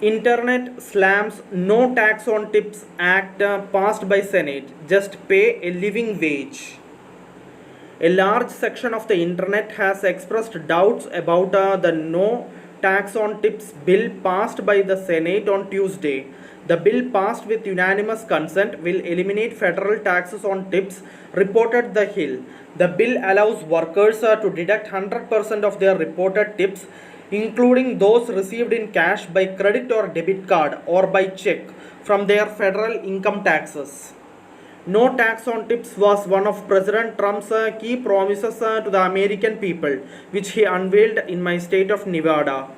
Internet slams no tax on tips act passed by Senate. Just pay a living wage. A large section of the internet has expressed doubts about the no tax on tips bill passed by the Senate on Tuesday. The bill, passed with unanimous consent, will eliminate federal taxes on tips, reported The Hill. The bill allows workers to deduct 100% of their reported tips, including those received in cash, by credit or debit card, or by check, from their federal income taxes. No tax on tips was one of President Trump's key promises to the American people, which he unveiled in my state of Nevada,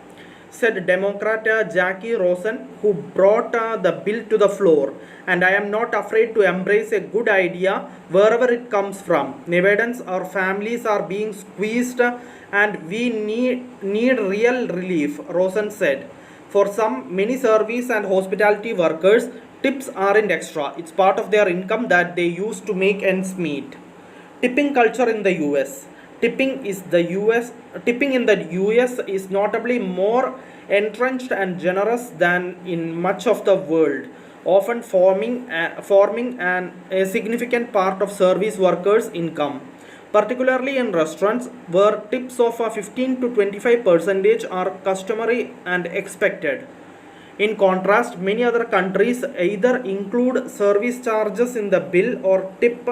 said Democrat Jackie Rosen, who brought the bill to the floor. And I am not afraid to embrace a good idea wherever it comes from. Nevadans, our families are being squeezed and we need real relief, Rosen said. For some, many service and hospitality workers, tips aren't extra. It's part of their income that they use to make ends meet. Tipping culture in the US. Tipping in the US is notably more entrenched and generous than in much of the world, often forming a significant part of service workers' income, particularly in restaurants where tips of 15 to 25% are customary and expected. In contrast, many other countries either include service charges in the bill or tip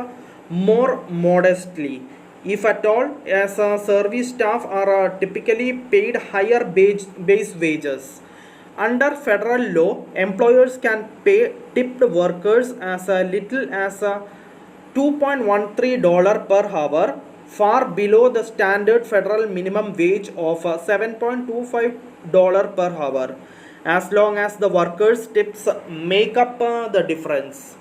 more modestly, if at all, as service staff are typically paid higher base wages. Under federal law, employers can pay tipped workers as little as $2.13 per hour, far below the standard federal minimum wage of $7.25 per hour, as long as the workers' tips make up the difference.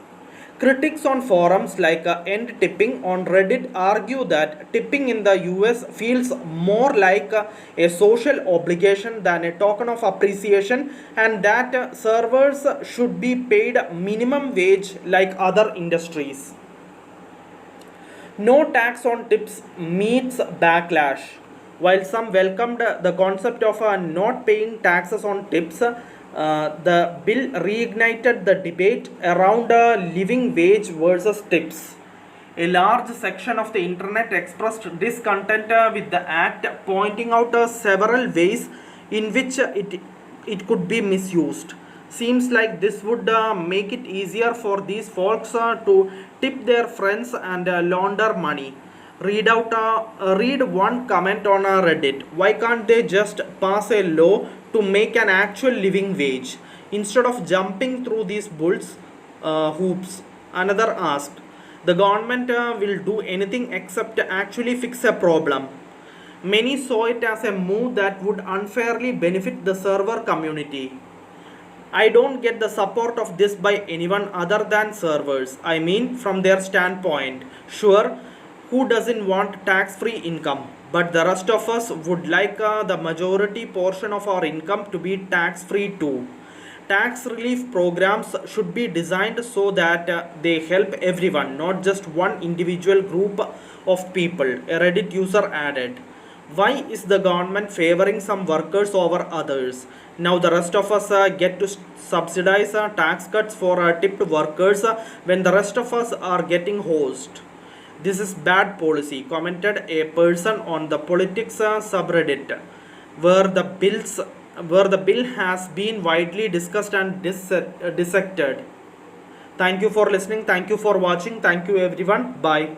Critics on forums like End Tipping on Reddit argue that tipping in the US feels more like a social obligation than a token of appreciation, and that servers should be paid minimum wage like other industries. No tax on tips meets backlash. While some welcomed the concept of not paying taxes on tips, the bill reignited the debate around living wage versus tips. A large section of the internet expressed discontent with the act, pointing out several ways in which it could be misused. Seems like this would make it easier for these folks to tip their friends and launder money. Read one comment on Reddit. Why can't they just pass a law to make an actual living wage instead of jumping through these hoops? Another asked. The government will do anything except actually fix a problem. Many saw it as a move that would unfairly benefit the server community. I don't get the support of this by anyone other than servers. I mean, from their standpoint. Sure, who doesn't want tax-free income? But the rest of us would like the majority portion of our income to be tax-free too. Tax relief programs should be designed so that they help everyone, not just one individual group of people, a Reddit user added. Why is the government favoring some workers over others? Now the rest of us get to subsidize tax cuts for tipped workers when the rest of us are getting hosed. This is bad policy, commented a person on the politics subreddit, where the bill has been widely discussed and dissected. Thank you for listening. Thank you for watching. Thank you everyone. Bye.